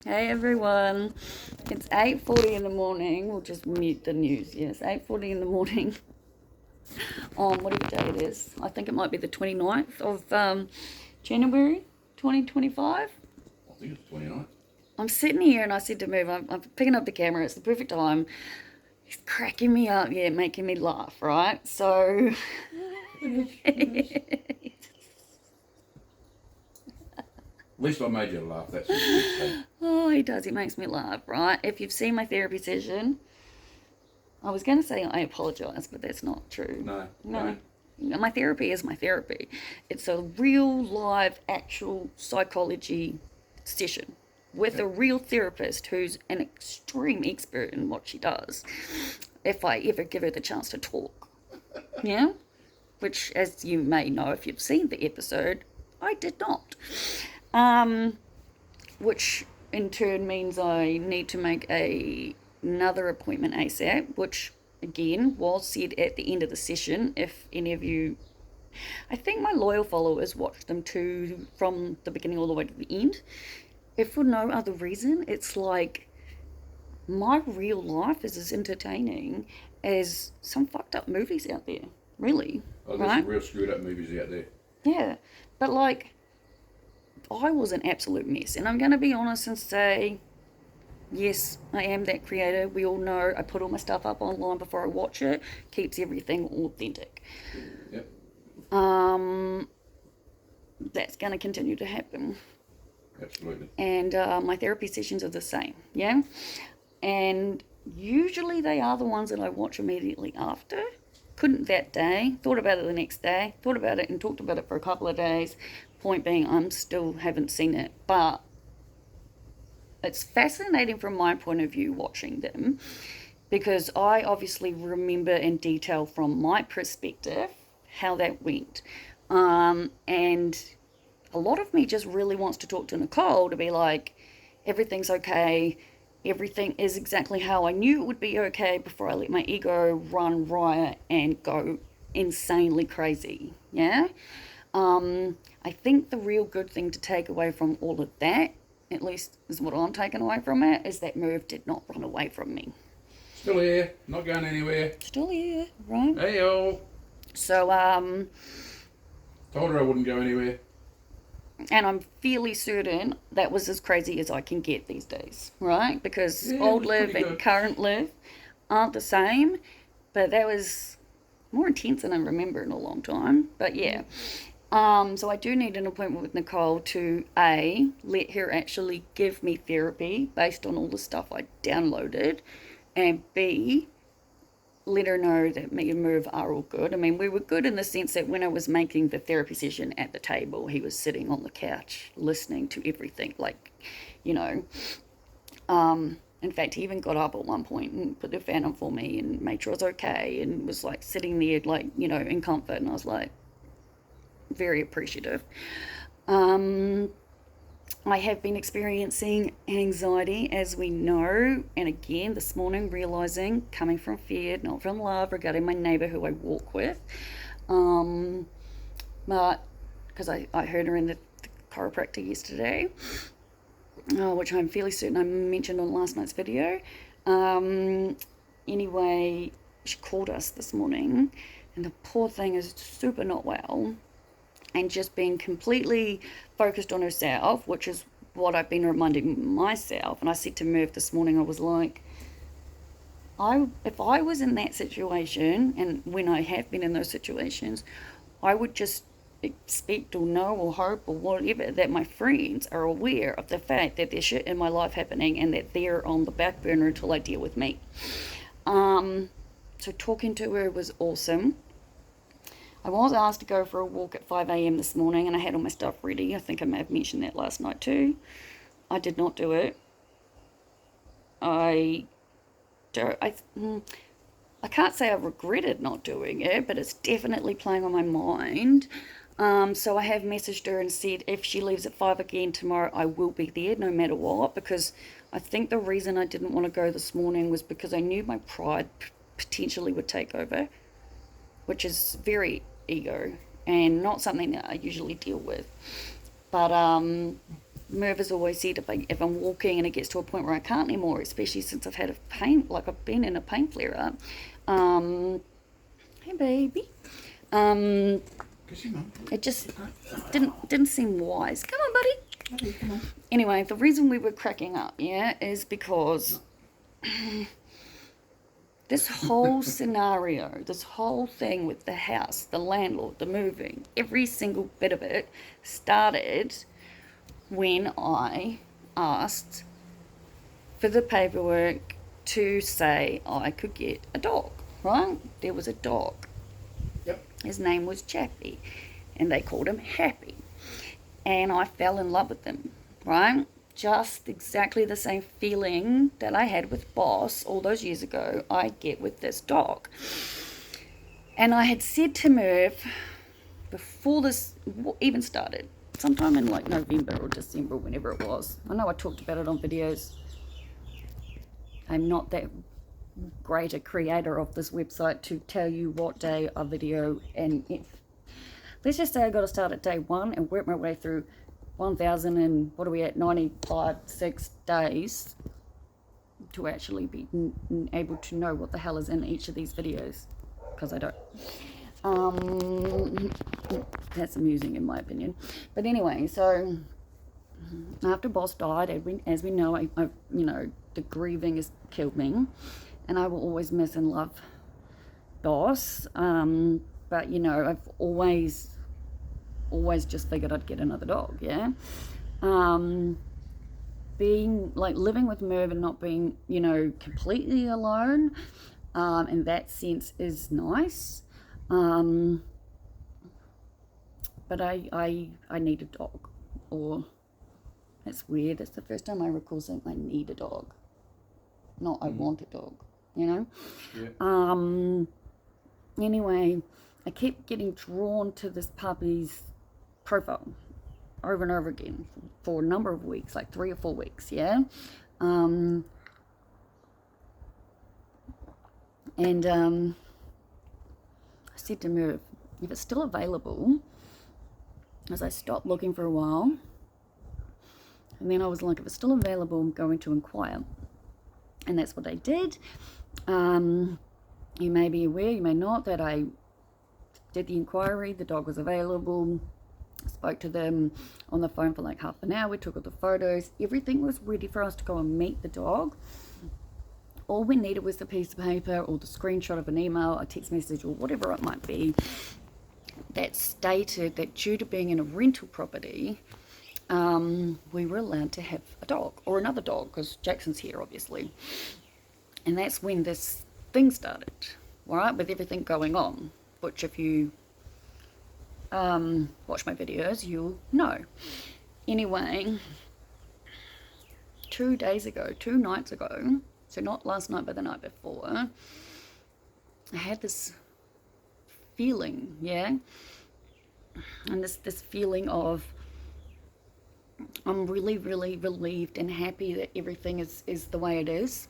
Hey everyone, it's 8:40 in the morning. We'll just mute the news. Yes, 8:40 in the morning on whatever day it is. I think it might be the 29th of January 2025. I think it's 29th. I'm sitting here and I said to Merv, I'm picking up the camera. It's the perfect time. He's cracking me up, yeah, making me laugh, right? So At least I made you laugh. That's a good thing. oh, he does. He makes me laugh, right? If you've seen my therapy session, I was going to say I apologise, but that's not true. No. My therapy is my therapy. It's a real, live, actual psychology session with a real therapist who's an extreme expert in what she does, if I ever give her the chance to talk. Yeah? Which, as you may know if you've seen the episode, I did not. Which in turn means I need to make another appointment ASAP, which again was said at the end of the session. If any of you, I think my loyal followers watched them too from the beginning all the way to the end. If for no other reason, it's like my real life is as entertaining as some fucked up movies out there. Really. Oh, there's some real screwed up movies out there. Yeah. But like, I was an absolute mess. And I'm going to be honest and say, yes, I am that creator. We all know I put all my stuff up online before I watch it. Keeps everything authentic. Yep. That's going to continue to happen. Absolutely. And my therapy sessions are the same, yeah? And usually they are the ones that I watch immediately after. Couldn't that day, thought about it the next day, thought about it and talked about it for a couple of days. Point being, I'm still haven't seen it, but it's fascinating from my point of view watching them, because I obviously remember in detail from my perspective how that went. And a lot of me just really wants to talk to Nicole to be like, everything's okay. Everything is exactly how I knew it would be okay before I let my ego run riot and go insanely crazy. Yeah? I think the real good thing to take away from all of that, at least is what I'm taking away from it, is that Merv did not run away from me. Still here, not going anywhere. Still here, right? Hey yo. So, Told her I wouldn't go anywhere. and I'm fairly certain that was as crazy as I can get these days, right? Because Yeah, old it was Liv pretty and good. current Liv aren't the same, but that was more intense than I remember in a long time. But yeah. So I do need an appointment with Nicole to A, let her actually give me therapy based on all the stuff I downloaded, and B, let her know that me and Merv are all good. I mean, we were good in the sense that when I was making the therapy session at the table, he was sitting on the couch listening to everything, like, you know. In fact, he even got up at one point and put the fan on for me and made sure I was okay, and was like sitting there, like, you know, in comfort. And I was like, very appreciative. I have been experiencing anxiety, as we know, and again this morning realizing, coming from fear, not from love, regarding my neighbour who I walk with. But because I heard her in the chiropractor yesterday, which I'm fairly certain I mentioned on last night's video. Anyway, she called us this morning, and the poor thing is super not well, and just being completely focused on herself, which is what I've been reminding myself. And I said to Merv this morning, I was like, if I was in that situation, and when I have been in those situations, I would just expect or know or hope or whatever that my friends are aware of the fact that there's shit in my life happening and that they're on the back burner until I deal with me. So talking to her was awesome. I was asked to go for a walk at 5 a.m. this morning, and I had all my stuff ready. I think I may have mentioned that last night too. I did not do it. I can't say I regretted not doing it, but it's definitely playing on my mind. So I have messaged her and said if she leaves at 5 again tomorrow, I will be there no matter what, because I think the reason I didn't want to go this morning was because I knew my pride potentially would take over, which is very ego and not something that I usually deal with. But Merv has always said if I'm walking and it gets to a point where I can't anymore, especially since I've had a pain, like I've been in a pain flare up. Hey baby. It just didn't seem wise. Come on, buddy. Come on. Anyway, the reason we were cracking up, yeah, is because this whole scenario, this whole thing with the house, the landlord, the moving, every single bit of it started when I asked for the paperwork to say I could get a dog, right? There was a dog. Yep. His name was Chappie, and they called him Happy. And I fell in love with him, right? Just exactly the same feeling that I had with Boss all those years ago, I get with this dog. And I had said to Merv, before this even started, sometime in like November or December, whenever it was. I know I talked about it on videos. I'm not that great a creator of this website to tell you what day a video, and if, let's just say I got to start at day 1 and work my way through 1,000 and what are we at, 6 days to actually be able to know what the hell is in each of these videos, because I don't. That's amusing in my opinion. But anyway, so after Boss died, as we know, I you know, the grieving has killed me, and I will always miss and love Boss. But you know, I've always just figured I'd get another dog. Yeah. Being like living with Merv and not being, you know, completely alone, in that sense is nice. But I need a dog, or it's weird. It's the first time I recall saying I need a dog, not I want a dog. You know. Yeah. Anyway, I kept getting drawn to this puppy's profile over and over again for a number of weeks, like 3 or 4 weeks. Yeah. I said to Merv, if it's still available, as I stopped looking for a while, and then I was like, if it's still available, I'm going to inquire. And that's what I did. You may be aware, you may not, that I did the inquiry. The dog was available. I spoke to them on the phone for like half an hour. We took all the photos. Everything was ready for us to go and meet the dog. All we needed was the piece of paper or the screenshot of an email, a text message, or whatever it might be, that stated that due to being in a rental property, we were allowed to have a dog or another dog, because Jackson's here obviously. And that's when this thing started, right, with everything going on, which if you watch my videos you'll know. Anyway, 2 nights ago, so not last night but the night before, I had this feeling, yeah, and this feeling of I'm really relieved and happy that everything is the way it is.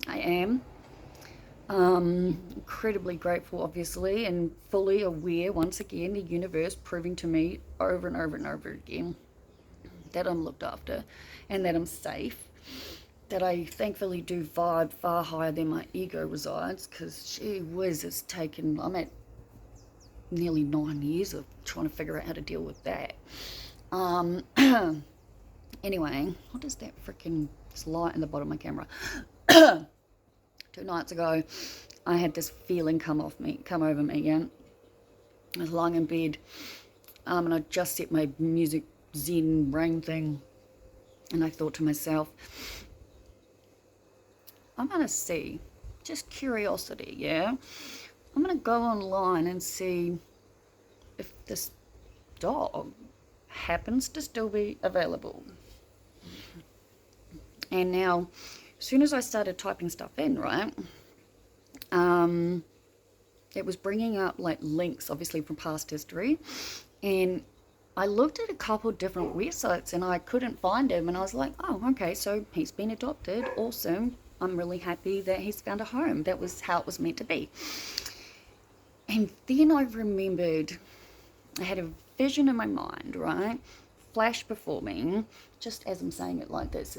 I am incredibly grateful, obviously, and fully aware, once again, the universe proving to me over and over and over again that I'm looked after and that I'm safe, that I thankfully do vibe far higher than my ego resides, because gee whiz, it's taken, I'm at nearly 9 years of trying to figure out how to deal with that. Anyway, what is that freaking light in the bottom of my camera? 2 nights ago, I had this feeling come over me, yeah. I was lying in bed, and I just set my music zen brain thing, and I thought to myself, I'm gonna see, just curiosity, yeah. I'm gonna go online and see if this dog happens to still be available. And now, as soon as I started typing stuff in, right, it was bringing up like links, obviously from past history, and I looked at a couple different websites and I couldn't find him, and I was like, oh, okay, so he's been adopted, awesome, I'm really happy that he's found a home. That was how it was meant to be. And then I remembered, I had a vision in my mind, right, flashed before me, just as I'm saying it like this,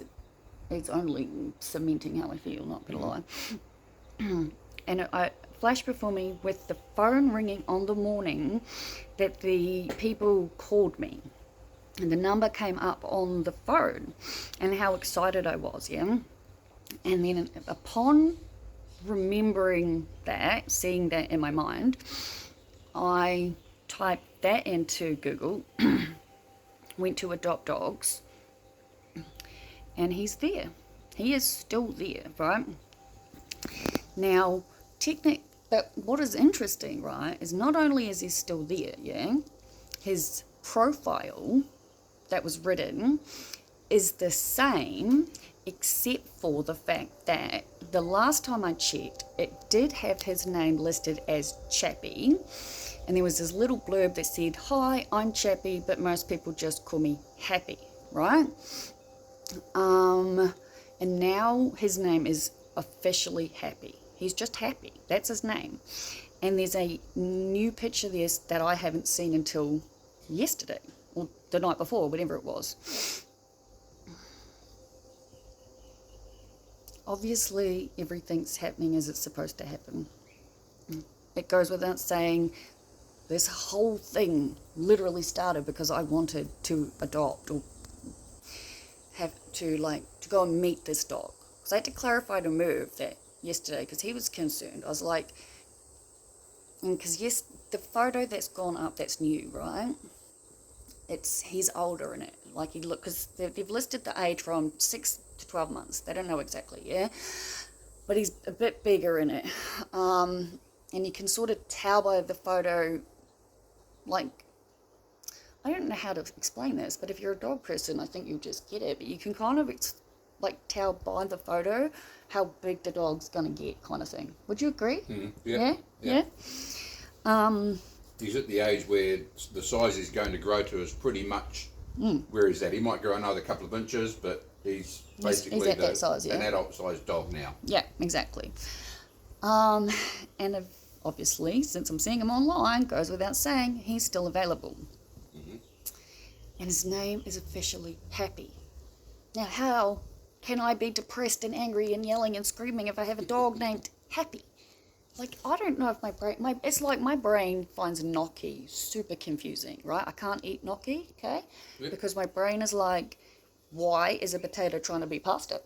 it's only cementing how I feel, not gonna lie. And I flashed before me with the phone ringing on the morning that the people called me. And the number came up on the phone and how excited I was, yeah? And then upon remembering that, seeing that in my mind, I typed that into Google, went to Adopt Dogs, and he's there. He is still there, right? Now, but what is interesting, right, is not only is he still there, yeah, his profile that was written is the same, except for the fact that the last time I checked, it did have his name listed as Chappie, and there was this little blurb that said, "Hi, I'm Chappie, but most people just call me Happy," right? And now his name is officially Happy. He's just Happy. That's his name. And there's a new picture there that I haven't seen until yesterday, or the night before, whatever it was. Obviously, everything's happening as it's supposed to happen. It goes without saying, this whole thing literally started because I wanted to adopt or have to go and meet this dog. Because I had to clarify to Merv that yesterday because he was concerned. I was like, because yes, the photo that's gone up, that's new, right? He's older in it. Like because they've listed the age from 6 to 12 months. They don't know exactly, yeah? But he's a bit bigger in it. And you can sort of tell by the photo, like, I don't know how to explain this, but if you're a dog person, I think you'll just get it. But you can kind of tell by the photo how big the dog's gonna get, kind of thing. Would you agree? Yeah. Yeah. He's at the age where the size he's going to grow to is pretty much where he's at. He might grow another couple of inches, but he's basically he's at that size, yeah. an adult-sized dog now. Yeah, exactly. And obviously, since I'm seeing him online, goes without saying, he's still available. And his name is officially Happy. Now, how can I be depressed and angry and yelling and screaming if I have a dog named Happy? Like, I don't know if it's like my brain finds gnocchi super confusing, right? I can't eat gnocchi, okay? Yep. Because my brain is like, why is a potato trying to be pasta?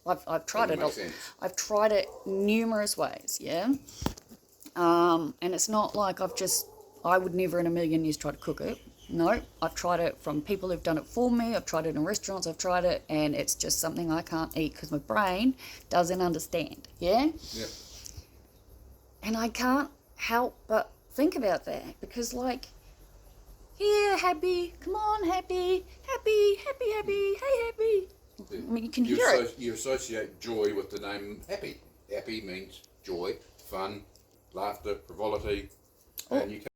I've tried it. I've tried it numerous ways, yeah? And it's not like I would never in a million years try to cook it. No, I've tried it from people who've done it for me. I've tried it in restaurants. I've tried it, and it's just something I can't eat because my brain doesn't understand. Yeah? Yep. And I can't help but think about that because, like, here, Happy, come on, Happy, Happy, Happy, Happy, hey, Happy. I mean, you can hear it. You associate joy with the name Happy. Happy means joy, fun, laughter, frivolity, and you can